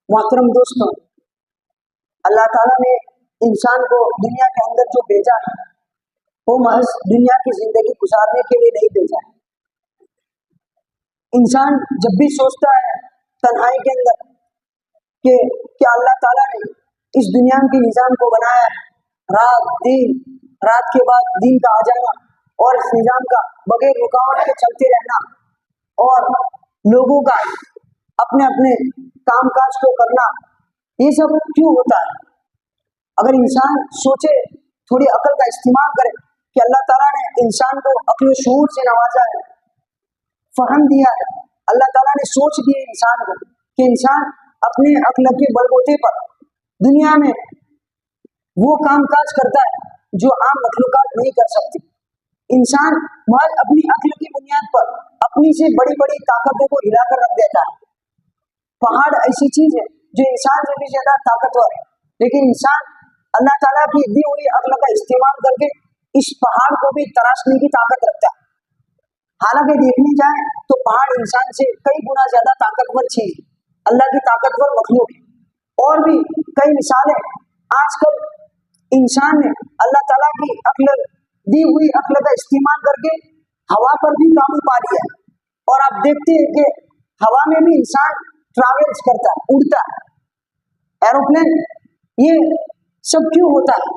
मोहतरम दोस्तों, अल्लाह ताला ने इंसान को दुनिया के अंदर जो भेजा है वो महज दुनिया की जिंदगी गुजारने के लिए नहीं भेजा है। इंसान जब भी सोचता है तन्हाई के अंदर कि क्या अल्लाह ताला ने इस दुनिया के निज़ाम को बनाया है, रात दिन, रात के बाद दिन का आ जाना और इस निज़ाम का बगैर रुकावट के चलते रहना और लोगों का अपने अपने कामकाज को करना, ये सब क्यों होता है? अगर इंसान सोचे, थोड़ी अकल का इस्तेमाल करे कि अल्लाह ताला ने इंसान को अक्ल शऊर से नवाजा है, फहम दिया है, अल्लाह ताला ने सोच दी है इंसान को कि इंसान अपने अक्ल के बलबूते पर दुनिया में वो कामकाज करता है जो आम मखलूकात नहीं कर सकती। इंसान महज अपनी अक्ल की बुनियाद पर अपनी से बड़ी बड़ी ताकतों को हिलाकर रख देता है। पहाड़ ऐसी चीज है जो इंसान से भी ज्यादा ताकतवर है, लेकिन इंसान अल्लाह ताला की दी हुई अक्ल का इस्तेमाल करके इस पहाड़ को भी तराशने की ताकत रखता है। हालांकि देखने जाए तो पहाड़ इंसान से कई गुना ज्यादा ताकतवर चीज, अल्लाह की ताकतवर मखलूक है। और भी कई मिसालें, आजकल इंसान ने अल्लाह ताला की अक्ल दी हुई अक्ल का इस्तेमाल करके हवा पर भी काबू पा लिया है। और आप देखते हैं कि हवा में भी इंसान ट्रैवल्स करता है, उड़ता है, एरोप्लेन। ये सब क्यों होता है?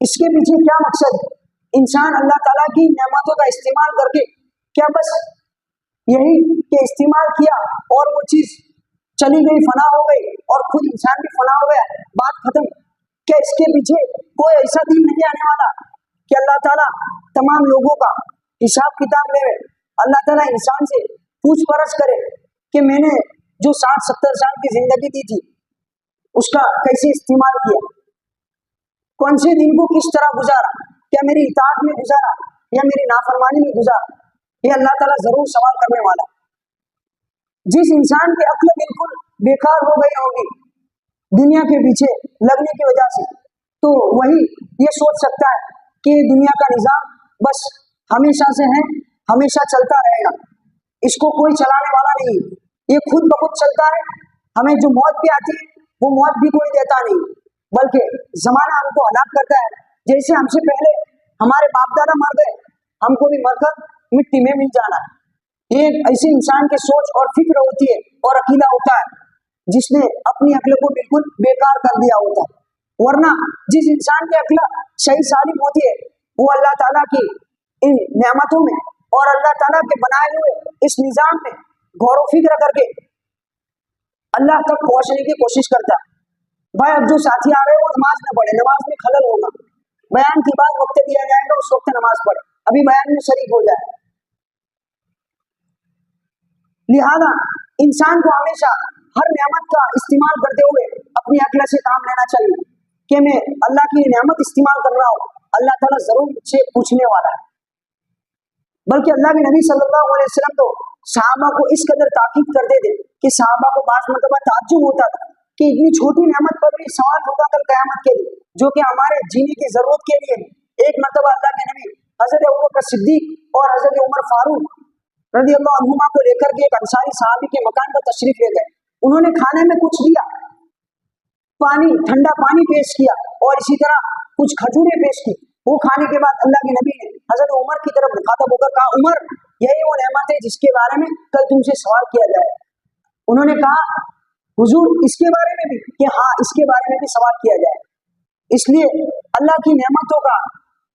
इसके पीछे क्या मकसद है? इंसान अल्लाह ताला की नेमतों का इस्तेमाल करके क्या बस यही कि इस्तेमाल किया और वो चीज चली गई, फना हो गई और खुद इंसान भी फना हो गया, बात खत्म? क्या इसके पीछे कोई ऐसा दिन नहीं आने वाला कि अल्लाह ताला तमाम लोगों का हिसाब किताब ले, अल्लाह ताला इंसान से पूछपरछ करे कि मैंने जो 60-70 साल की जिंदगी दी थी उसका कैसे इस्तेमाल किया, कौन से दिन को किस तरह गुजारा, क्या मेरी इताअत में गुजारा या मेरी नाफरमानी में गुजारा? ये अल्लाह ताला जरूर सवाल करने वाला है। जिस इंसान की अक्ल बिल्कुल बेकार हो गई होगी दुनिया के पीछे लगने की वजह से, तो वही ये सोच सकता है कि दुनिया का निजाम बस हमेशा से है, हमेशा चलता रहेगा, इसको कोई चलाने वाला नहीं, ये खुद ब खुद चलता है। हमें जो मौत भी आती है वो मौत भी कोई देता नहीं, बल्कि जमाना हमको हलाक करता है। जैसे हमसे पहले हमारे बाप दादा मर गए, हमको भी मरकर मिट्टी में मिल जाना है। ये ऐसे इंसान की सोच और फिक्र होती है और अकीदा होता है जिसने अपनी अक्ल को बिल्कुल बेकार कर दिया होता है। वरना जिस इंसान की अक्ल सही सालिम होती है वो अल्लाह ताला की इन नेमतों में और अल्लाह ताला के बनाए हुए इस निजाम में गौर फिक्र करके अल्लाह तक पहुंचने की कोशिश करता है। भाई अब जो साथी आ रहे हैं वो नमाज न पढ़े, नमाज में खलल होगा, बयान के बाद वक्त दिया जाएगा उस वक्त नमाज पढ़े, अभी बयान में शरीक हो जाए। लिहाजा इंसान को हमेशा हर नेमत का इस्तेमाल करते हुए अपनी अक्ल से काम लेना चाहिए कि मैं अल्लाह की नेमत इस्तेमाल कर रहा हूँ, अल्लाह ताला जरूर मुझसे पूछने वाला है। बल्कि अल्लाह के नबी सल्लल्लाहु अलैहि वसल्लम तो सहाबा को इस कदर ताकीद करते थे कि सहाबा को बात मतलब ताज्जुब होता था कि इतनी छोटी नेमत पर भी सवाल होगा कल क़यामत के लिए, जो कि हमारे जीने की जरूरत के लिए। एक मतलब अल्लाह के नबी हजरत अबू बकर सिद्दीक और हजरत उमर फारूक रज़ियल्लाहु अन्हुमा को लेकर के एक अंसारी साहबी के मकान पर तशरीफ ले गए। उन्होंने खाने में कुछ दिया, पानी, ठंडा पानी पेश किया और इसी तरह कुछ खजूरें पेश की। वो खाने के बाद अल्लाह के नबी ने हजरत उमर की तरफ मुखातब होकर कहा, उमर यही वो नेमत है जिसके बारे में कल तुमसे सवाल किया जाए। उन्होंने कहा, हुजूर इसके बारे में भी? कि हाँ, इसके बारे में भी सवाल किया जाए। इसलिए अल्लाह की नेमतों का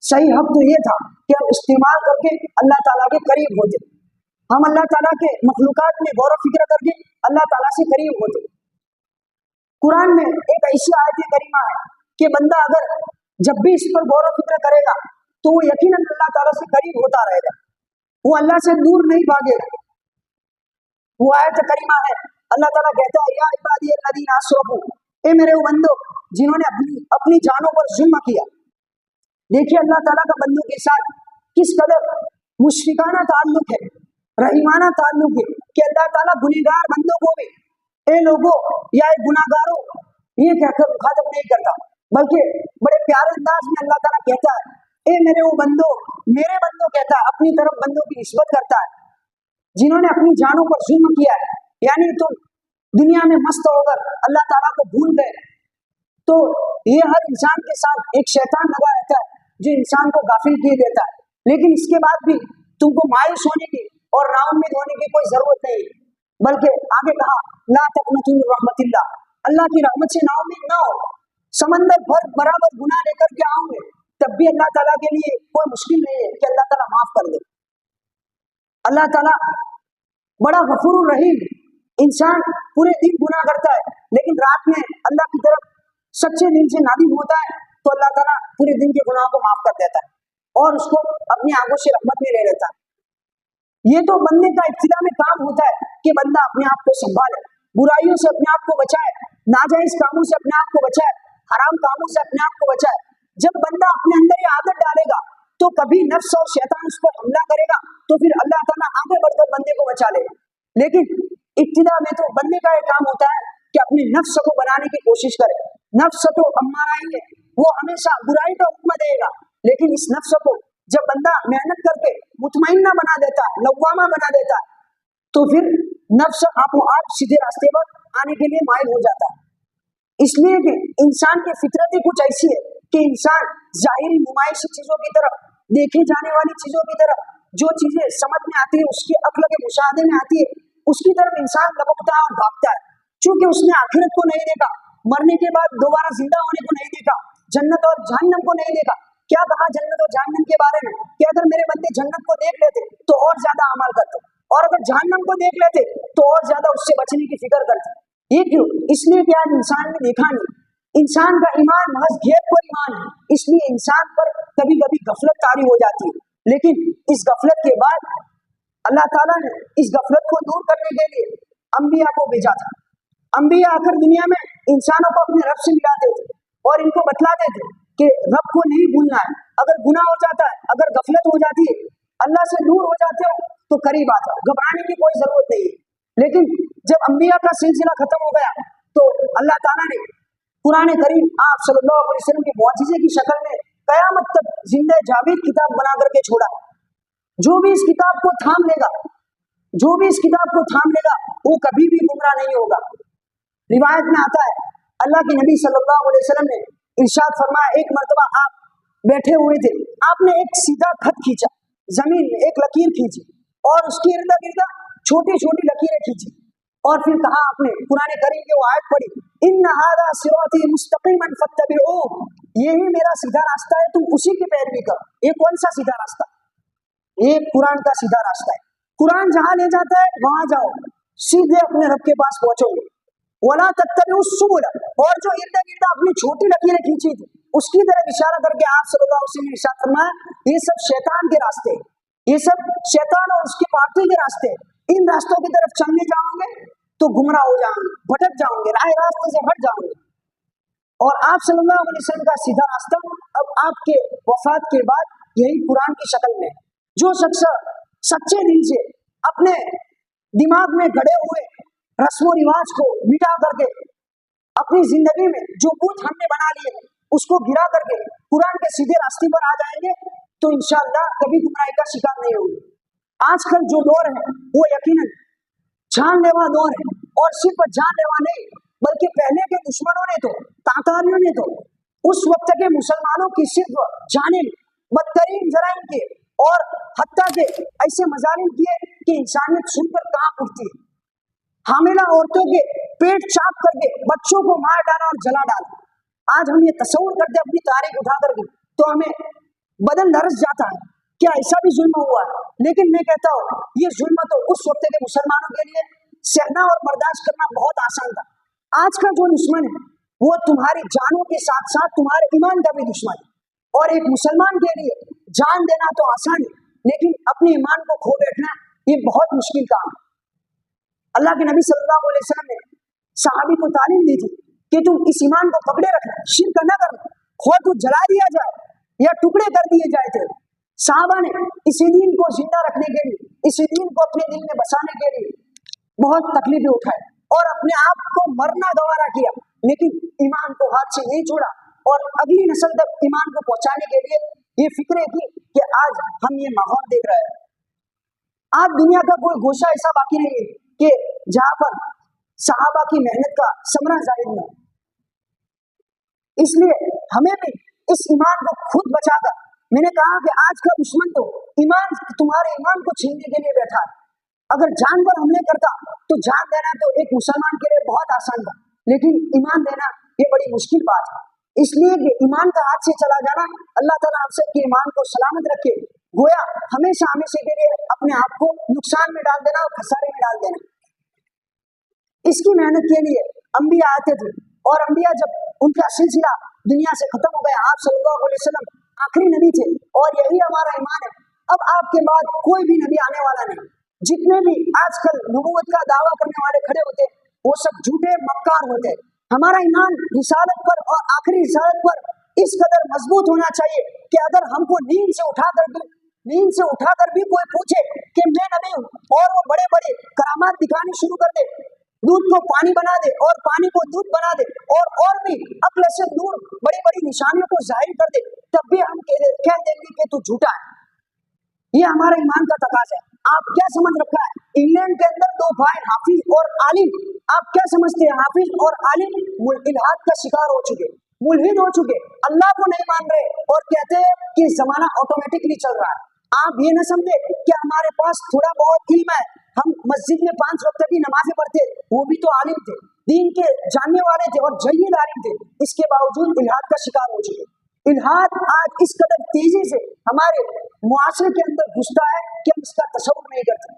सही हक तो ये था कि हम इस्तेमाल करके अल्लाह ताला के करीब होते, हम अल्लाह ताला के मखलूकात में गौर फिक्र करके अल्लाह ताला से करीब होते। कुरान में एक ऐसी आयत करीमा है कि बंदा अगर जब भी इस पर गौर फिक्र करेगा तो वो यकीनन अल्लाह ताला से करीब होता रहेगा, वो अल्लाह से दूर नहीं भागेगा। वो आयत करीमा है, अल्लाह ताला कहता है, या इबादी अल्लज़ीना अस्रफू, ए मेरे बंदो जिन्होंने अपनी जानों पर जुल्म किया। देखिए अल्लाह ताला का बंदों के साथ किस कदर मुशफिकाना ताल्लुक है, रहीमाना ताल्लुक है कि अल्लाह ताला गुनहगार बंदों को भी ए लोगों या ए गुनाहगारों ये कहकर मुखातब नहीं करता, बल्कि बड़े प्यारे अंदाज में अल्लाह ताला कहता है, ए मेरे वो बंदो, मेरे बंदो कहता है, अपनी तरफ बंदों की निस्बत करता है जिन्होंने अपनी जानों पर जुल्म किया है। यानी तो दुनिया में मस्त होकर अल्लाह ताला को भूल गए, तो ये हर इंसान के साथ एक शैतान लगा रहता है जो इंसान को गाफिल किए देता है। लेकिन इसके बाद भी तुमको मायूस होने की और नाउम्मीद होने की कोई जरूरत नहीं, बल्कि आगे कहा ला तक़नतू मिन रहमतिल्लाह, अल्लाह की रहमत से नाउम्मीद ना हो। समंदर भर बराबर गुनाह लेकर के आओगे तब भी अल्लाह ताला के लिए कोई मुश्किल नहीं है कि अल्लाह ताला माफ कर दे। अल्लाह ताला बड़ा गफूर रहीम। इंसान पूरे दिन गुनाह करता है, लेकिन रात में अल्लाह की तरफ सच्चे दिल से नादिम होता है तो अल्लाह ताला पूरे दिन के गुनाह को माफ कर देता है और उसको अपनी आंखों से रहमत में ले लेता है। ये तो बंदे का इब्तिदा में काम होता है कि बंदा अपने आप को संभाले, बुराइयों से अपने आप को बचाए, नाजायज कामों से अपने आप को बचाए, हराम कामों से अपने आप को बचाए। जब बंदा अपने अंदर ये आदत डालेगा तो कभी नफ्स और शैतान उस पर हमला करेगा तो फिर अल्लाह ताला आगे बढ़कर बंदे को बचा लेगा। लेकिन इब्तिदा में तो बंदे का ये काम होता है कि अपने नफ्स को बनाने की कोशिश करे। नफ्स तो अम्मारा ही है, वो हमेशा बुराई का हुक्म देगा, लेकिन इस नफ्स को जब बंदा मेहनत करके मुतमइन्ना बना देता है, लव्वामा बना देता है, तो फिर नफ्स आपो आप सीधे रास्ते पर आने के लिए माइल हो जाता है। इसलिए कि इंसान की फितरत ही कुछ ऐसी है कि इंसान जाहिरी नुमाइशी चीजों की तरफ, देखी जाने वाली चीजों की तरफ, जो चीजें समझ में आती है, उसकी अक्ल के मुशाहदे में आती है, उसकी तरफ इंसान लपकता है और भागता है। क्योंकि उसने आखिरत को नहीं देखा, मरने के बाद दोबारा जिंदा होने को नहीं देखा, जन्नत और जहन्नम को नहीं देखा। क्या कहा जन्नत और जहन्नम के बारे में कि अगर मेरे बंदे जन्नत को देख लेते तो और ज्यादा अमल करते, और अगर जहन्नम को देख लेते तो और ज्यादा उससे बचने की फिक्र करते। ये क्यों? इसलिए कि आज इंसान ने देखा नहीं, इंसान का ईमान महज गैब पर ईमान है, इसलिए इंसान पर कभी कभी गफलत तारी हो जाती है। लेकिन इस गफलत के बाद अल्लाह ताला ने इस गफलत को दूर करने के लिए अंबिया को भेजा था। अंबिया आकर दुनिया में इंसानों को अपने रब से मिलाते थे और इनको बतलाते थे कि रब को नहीं भूलना है। अगर गुनाह हो जाता है, अगर गफलत हो जाती है, अल्लाह से दूर हो जाते हो तो करीब आ जाओ, घबराने की कोई जरूरत नहीं है। लेकिन जब अंबिया का सिलसिला खत्म हो गया तो अल्लाह ताला ने कुरान करीम आप सल्लल्लाहु अलैहि वसल्लम के मुआजिजे की शक्ल में कयामत तक जिंदा जावेद किताब बना करके छोड़ा। जो भी इस किताब को थाम लेगा, जो भी इस किताब को थाम लेगा, वो कभी भी गुमराह नहीं होगा। रिवायत में आता है अल्लाह के नबी सल्लल्लाहु अलैहि वसल्लम ने इरशाद फरमाया, एक मर्तबा आप बैठे हुए थे, आपने एक सीधा खत खींचा, जमीन में एक लकीर खींची और उसके इर्दा गिर्दा छोटी छोटी लकीरें खींची, और फिर कहा आपने कुरान करीम की वो आयत पढ़ी, इन्न हादा सिराती मुस्तकीमन फत्तबिऊह, यही मेरा सीधा रास्ता है, तुम उसी की पैरवी करो। ये कौन सा सीधा रास्ता? ये कुरान का सीधा रास्ता है। कुरान जहां ले जाता है वहां जाओ, सीधे अपने रब के पास पहुंचोगे। वला तत्तबिउस सुबुल, और जो इर्दा गिर्दा अपनी छोटी लकीरें खींची थी उसकी तरफ इशारा करके आप सल्लल्लाहु अलैहि वसल्लम ने इरशाद फरमाया, ये सब शैतान के रास्ते, ये सब शैतान और उसकी पार्टी के रास्ते। इन रास्तों की तरफ चलने जाओगे तो गुमराह हो जाओगे, भटक जाओगे, राह रास्ते से हट जाओगे। और आप सल्लल्लाहु अलैहि वसल्लम का सीधा रास्ता अब आपके वफात के बाद यही कुरान की शक्ल में। जो शख्स सच्चे दिल से अपने दिमाग में गड़े हुए रस्म रिवाज को मिटा करके अपनी जिंदगी में जो कुछ हमने बना लिए उसको गिरा करके कुरान के सीधे रास्ते पर आ जाएंगे तो इंशाअल्लाह कभी गुमराही का शिकार नहीं होंगे। आजकल जो दौर है वो यकीनन जानलेवा दौर है, और सिर्फ जानलेवा नहीं बल्कि पहले के दुश्मनों ने तो, तातारियों ने तो उस वक्त के मुसलमानों की सिर्फ जानिब बदतरीन जराइम किए और हत्या के ऐसे मजालिम किए कि इंसानियत सुनकर कांप उठती है। हामिला औरतों के पेट चाप करके बच्चों को मार डाला और जला डाला। आज हम ये तस्वुर करते अपनी तारीख उठा करके तो हमें बदन लरस जाता है, क्या ऐसा भी जुल्म हुआ है? लेकिन मैं कहता हूँ ये जुल्म तो उस वक्त के मुसलमानों के लिए सहना और बर्दाश्त करना बहुत आसान था। आज का जो दुश्मन है वो तुम्हारी जानों के साथ साथ तुम्हारे ईमान का भी दुश्मन है, और एक मुसलमान के लिए जान देना तो आसान है, लेकिन अपने ईमान को खो बैठना ये बहुत मुश्किल काम है। अल्लाह के नबी सल्लल्लाहु अलैहि वसल्लम ने सहाबी को तालीम दी थी कि तुम इस ईमान को पकड़े रखना, शिर्क न करना, खो तो जला दिया जाए या टुकड़े कर दिए जाए थे। साहबा ने इसी दीन को जिंदा रखने के लिए, इसी दीन को अपने दिल में बसाने के लिए बहुत तकलीफें उठाई और अपने आप को मरना गवारा किया, लेकिन ईमान को हाथ से नहीं छोड़ा और अगली नस्ल तक ईमान को पहुंचाने के लिए ये फिक्र की कि आज हम ये माहौल देख रहे हैं। आज दुनिया का कोई गोशा ऐसा बाकी नहीं है कि जहां पर صحابہ کی محنت کا ثمرہ ظاہر ہوا۔ اس لیے ہمیں بھی اس ایمان کو خود بچا کر، میں نے کہا کہ آج کا دشمن تو تمہارے ایمان کو چھیننے کے لیے بیٹھا ہے۔ اگر جان پر حملے کرتا تو جان دینا تو ایک مسلمان کے لیے بہت آسان تھا، لیکن ایمان دینا یہ بڑی مشکل بات ہے۔ اس لیے کہ ایمان کا ہاتھ سے چلا جانا، اللہ تعالیٰ ہم سب کے ایمان کو سلامت رکھے، گویا ہمیشہ ہمیشہ کے لیے اپنے آپ کو نقصان میں ڈال دینا اور خسارے میں ڈال دینا۔ اس کی محنت کے لیے انبیاء آتے تھے، اور انبیاء جب ان کا سلسلہ دنیا سے ختم ہو گیا، آپ صلی اللہ علیہ وسلم آخری نبی تھے، اور یہی ہمارا ایمان ہے۔ اب آپ کے بعد کوئی بھی نبی آنے والا نہیں۔ جتنے بھی آج کل نبوت کا دعویٰ کرنے والے کھڑے ہوتے وہ سب جھوٹے مکار ہوتے۔ ہمارا ایمان رسالت پر اور آخری رسالت پر اس قدر مضبوط ہونا چاہیے کہ اگر ہم کو نیند سے اٹھا کر بھی کوئی پوچھے کہ میں نبی ہوں، اور وہ بڑے بڑے کرامات دکھانی شروع کر دے، دودھ کو پانی بنا دے اور پانی کو دودھ بنا دے، اور بھی عقل سے دور بڑی بڑی نشانیوں کو ظاہر کر دے، تب بھی ہم کہہ دیں گے کہ تو جھوٹا ہے۔ یہ ہمارے ایمان کا تقاضا ہے۔ آپ کیا سمجھ رکھا ہے؟ انگلینڈ کے اندر دو بھائی حافظ اور عالم، آپ کیا سمجھتے ہیں؟ حافظ اور عالم الحاد کا شکار ہو چکے، ملحد ہو چکے، اللہ کو نہیں مان رہے، اور کہتے ہیں کہ زمانہ آٹومیٹکلی چل رہا ہے۔ آپ یہ نہ سمجھے کہ ہمارے پاس تھوڑا بہت علم ہے، ہم مسجد میں 5 وقت کی نمازیں پڑھتے، وہ بھی تو عالم تھے، دین کے جاننے والے تھے اور جید عالم تھے، اس کے باوجود الحاد کا شکار ہو چکے۔ الحاد آج اس قدر تیزی سے ہمارے معاشرے کے اندر گھستا ہے کہ ہم اس کا تصور نہیں کرتے۔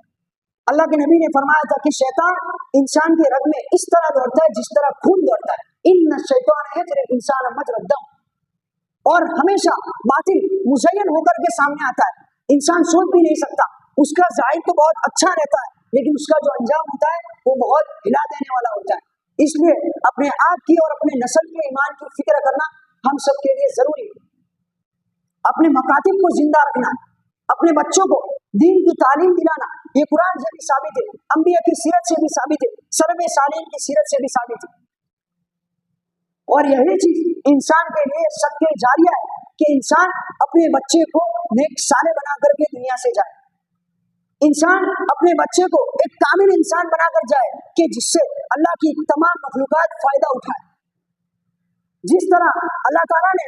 اللہ کے نبی نے فرمایا تھا کہ شیطان انسان کے رگ میں اس طرح دوڑتا ہے جس طرح خون دوڑتا ہے، ان الشیطان یجری الانسان مجری الدم، اور ہمیشہ باطل مزین ہو کر کے سامنے آتا ہے، انسان سوچ بھی نہیں سکتا، اس کا ظاہر تو بہت اچھا رہتا ہے لیکن اس کا جو انجام ہوتا ہے وہ بہت ہلا دینے والا ہوتا ہے۔ اس لیے اپنے آپ کی اور اپنے نسل کے ایمان کی فکر کرنا ہم سب کے لیے ضروری ہے۔ اپنے مکاتب کو زندہ رکھنا، اپنے بچوں کو دین کی تعلیم دلانا، یہ قرآن سے بھی ثابت ہے، انبیاء کی سیرت سے بھی ثابت ہے، سلف صالحین کی سیرت سے بھی ثابت ہے۔ اور یہی چیز انسان کے لیے صدقہ جاریہ ہے کہ انسان اپنے بچے کو نیک صالح بنا کر کے دنیا سے جائے، انسان اپنے بچے کو ایک کامل انسان بنا کر جائے کہ جس سے اللہ کی تمام مخلوقات فائدہ اٹھائے۔ جس طرح اللہ تعالیٰ نے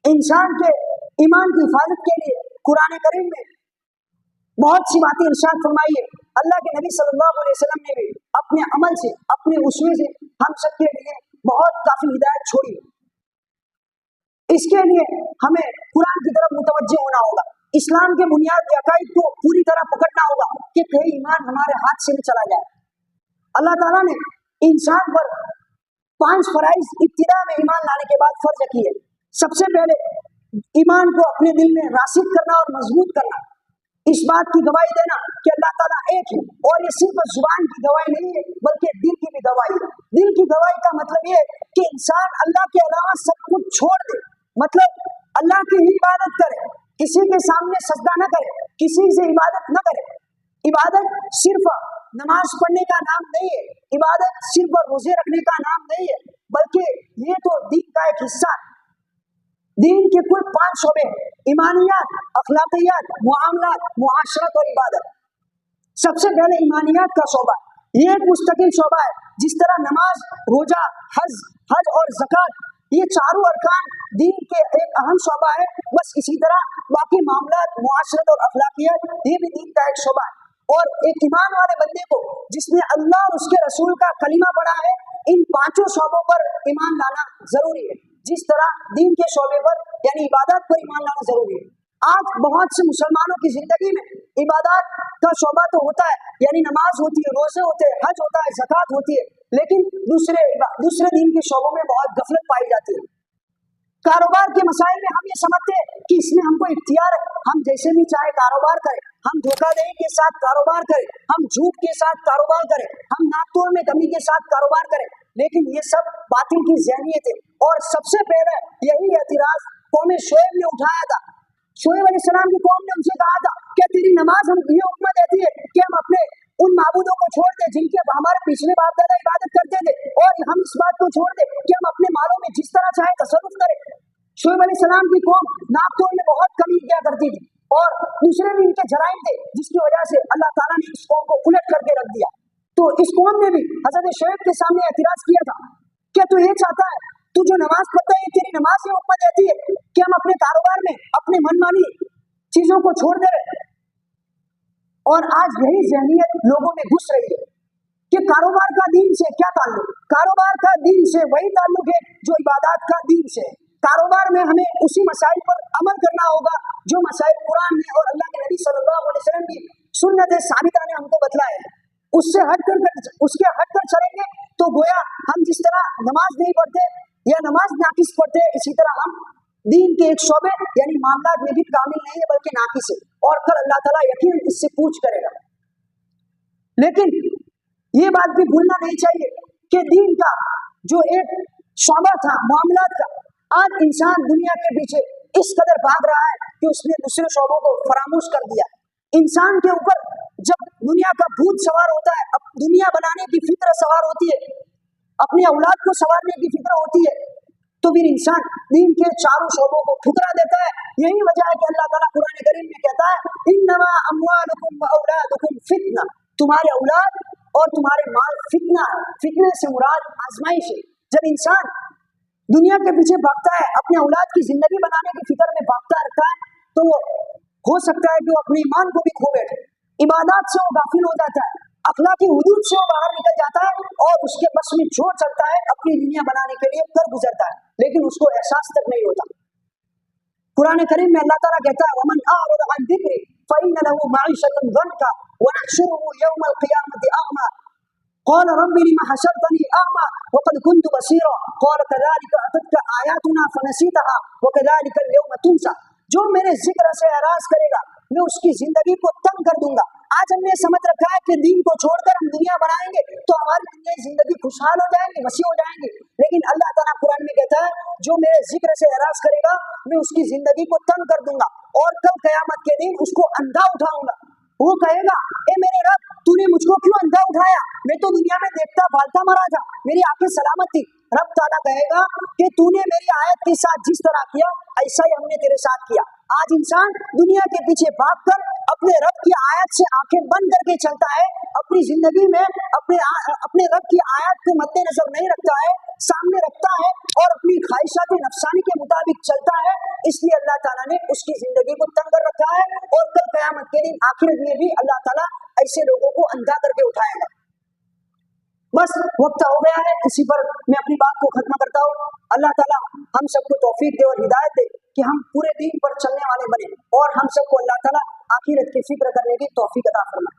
انسان کے ایمان کی حفاظت کے لیے قرآن کریم میں بہت سی باتیں ارشاد فرمائی ہے، اللہ کے نبی صلی اللہ علیہ وسلم نے بھی اپنے عمل سے، اپنے اسوے سے ہم سب کے لیے بہت کافی ہدایت چھوڑی ہے۔ اس کے لیے ہمیں قرآن کی طرف متوجہ ہونا ہوگا، اسلام کے بنیادی عقائد کو پوری طرح پکڑنا ہوگا کہ کہیں ایمان ہمارے ہاتھ سے نہ چلا جائے۔ اللہ تعالیٰ نے انسان پر 5 فرائض ابتدا میں ایمان لانے کے بعد فرض کی ہے۔ سب سے پہلے ایمان کو اپنے دل میں راسخ کرنا اور مضبوط کرنا، اس بات کی گواہی دینا کہ اللہ تعالیٰ ایک ہے، اور یہ صرف زبان کی گواہی نہیں ہے بلکہ دل کی بھی گواہی ہے۔ دل کی گواہی کا مطلب یہ ہے کہ انسان اللہ کے علاوہ سب کچھ چھوڑ دے، مطلب اللہ کی ہی عبادت کرے، کسی کے سامنے سجدہ نہ کرے، کسی سے عبادت نہ کرے۔ عبادت صرف نماز پڑھنے کا نام نہیں ہے، عبادت صرف روزے رکھنے کا نام نہیں ہے، بلکہ یہ تو دین کا ایک حصہ ہے۔ دین کے کل 5 شعبے ہیں: ایمانیات، اخلاقیات، معاملات، معاشرت اور عبادت۔ سب سے پہلے ایمانیات کا شعبہ، یہ ایک مستقل شعبہ ہے۔ جس طرح نماز، روزہ، حج اور زکوٰۃ یہ چاروں ارکان دین کے ایک اہم شعبہ ہے، بس اسی طرح باقی معاملات، معاشرت اور اخلاقیات یہ بھی دین کا ایک شعبہ ہے۔ اور ایک ایمان والے بندے کو جس نے اللہ اور اس کے رسول کا کلمہ پڑھا ہے، ان 5 شعبوں پر ایمان لانا ضروری ہے، جس طرح دین کے شعبے پر یعنی عبادات پر ایمان لانا ضروری ہے۔ آج بہت سے مسلمانوں کی زندگی میں عبادات کا شعبہ تو ہوتا ہے، یعنی نماز ہوتی ہے، روزے ہوتے ہیں، حج ہوتا ہے، زکوٰۃ ہوتی ہے، لیکن دوسرے دین کے شعبوں میں بہت غفلت پائی جاتی ہے۔ کاروبار کے مسائل میں ہم یہ سمجھتے ہیں کہ اس میں ہم کو اختیار ہے، ہم جیسے بھی چاہے کاروبار کریں، ہم دھوکہ دہی کے ساتھ کاروبار کریں، ہم جھوٹ کے ساتھ کاروبار کریں، ہم ناپ تول میں کمی کے ساتھ کاروبار کریں، لیکن یہ سب باطل کی ذہنیت ہے۔ اور سب سے پہلے یہی اعتراض قوم شعیب نے اٹھایا تھا۔ شعیب علیہ السلام کی قوم نے ان سے کہا تھا کہ تیری نماز ہم یہ حکم دیتی ہے کہ ہم اپنے ان معبودوں کو چھوڑ دیں جن کے ہمارے پچھلے باپ دادا عبادت کرتے تھے، اور ہم اس بات کو چھوڑ دیں کہ ہم اپنے مالوں میں جس طرح چاہے تصرف کریں۔ شعیب علیہ السلام کی قوم ناپ تول میں بہت کمی کیا کرتی تھی، اور دوسرے بھی ان کے جرائم تھے، جس کی وجہ سے اللہ تعالیٰ نے اس قوم کو الٹ کر کے رکھ دیا۔ तो इस कौम ने भी हजरत शुएब के सामने एतराज किया था, क्या तू ये चाहता है, तू जो नमाज पढ़ता है तेरी नमाज ये हुक्म देती है कि हम अपने कारोबार में अपनी मनमानी चीजों को छोड़ दे रहे? और आज यही ज़हनियत लोगों में घुस रही है कि कारोबार का दीन से क्या ताल्लुक, कारोबार का दीन से वही ताल्लुक है जो इबादत का दीन से। कारोबार में हमें उसी मसाइल पर अमल करना होगा जो मसाइल कुरान में और अल्लाह के नबी सल्लल्लाहु अलैहि वसल्लम की सुन्नत साबिता ने हमको बतलाया है। उसके हट कर चलेंगे तो गोया हम जिस तरह नमाज नहीं पढ़ते या नमाज नाकिस पढ़ते, इसी तरह हम दीन के एक शोबे यानी मामलात में भी कामिल नहीं है बल्कि नाकिस है, और कल अल्लाह ताला यकीन इससे पूछ करेगा। लेकिन ये बात भी भूलना नहीं चाहिए कि दीन का जो एक शोबा था मामलात का, आज इंसान दुनिया के पीछे इस कदर भाग रहा है कि उसने दूसरे शोबों को फरामोश कर दिया। इंसान के ऊपर जब दुनिया का भूत सवार होता है, अब दुनिया बनाने की फिक्र सवार होती है, अपनी औलाद को संवारने की फिक्र होती है, तो फिर इंसान दीन के चारों शोबों को ठुकरा देता है। यही वजह है कि अल्लाह ताला कुरान करीम में कहता है, इन्नमा अम्वालुकुम व औलादुकुम फितना, तुम्हारे औलाद और तुम्हारे माल फितना है। फितने से मुराद आजमाइश है। जब इंसान दुनिया के पीछे भागता है, अपने औलाद की जिंदगी बनाने की फिक्र में भागता रहता है, तो हो सकता है कि वो अपने ईमान को भी खो बैठे, इबादत से वो गाफिल हो जाता है, अखलाकी हुदूद से वो बाहर निकल जाता है और उसके बस में जो चलता है अपनी दुनिया बनाने के लिए कर गुजरता है, लेकिन उसको एहसास तक नहीं होता। कुरान करीम में अल्लाह ताला कहता है, वमन अअरद अन ज़िक्री फ़इन्न लहू मईशतन ज़ंका वनहशुरुहु यौमल क़ियामति अअमा क़ाल रब्बि लिमा हशरतनी अअमा वक़द कुन्तु बसीरा क़ाल कज़ालिका अततका आयातुना फनसीतहा वकज़ालिका अल-यौम तुनसा। जो मेरे जिक्र से एराज करेगा मैं उसकी जिंदगी को तंग कर दूंगा। आज हमने समझ रखा है कि दीन को छोड़कर हम दुनिया बनाएंगे तो हमारी दुनिया जिंदगी खुशहाल हो जाएंगी, वसी हो जाएंगी, लेकिन अल्लाह ताला कुरान में कहता है, जो मेरे जिक्र से एराज करेगा मैं उसकी जिंदगी को तंग कर दूंगा और कल कयामत के दिन उसको अंधा उठाऊंगा। वो कहेगा, ए मेरे रब, तूने मुझको क्यों अंधा उठाया? मैं तो दुनिया में देखता भालता मरा था, मेरी आंखें सलामत थी। रब ताला कहेगा कि तूने मेरी आयत के साथ जिस तरह किया ऐसा ही हमने तेरे साथ किया। आज इंसान दुनिया के पीछे भागकर अपने रब की आयत से आंखें बंद करके चलता है, अपनी जिंदगी में अपने रब की आयत को मद्देनजर नहीं रखता है, सामने रखता है और अपनी ख्वाहिशात नफसानी के मुताबिक चलता है। इसलिए अल्लाह ताला ने उसकी जिंदगी को तंग कर रखा है और कल क़यामत के दिन आखिरत में भी अल्लाह ताला ऐसे लोगों को अंधा करके उठाएगा। बस वक्त हो गया है, इसी पर मैं अपनी बात को खत्म करता हूँ। अल्लाह ताला हम सबको तौफीक दे और हिदायत दे कि हम पूरे दीन पर चलने वाले बने और हम सबको अल्लाह ताला आखिरत की फिक्र करने की तौफीक अता फरमाए।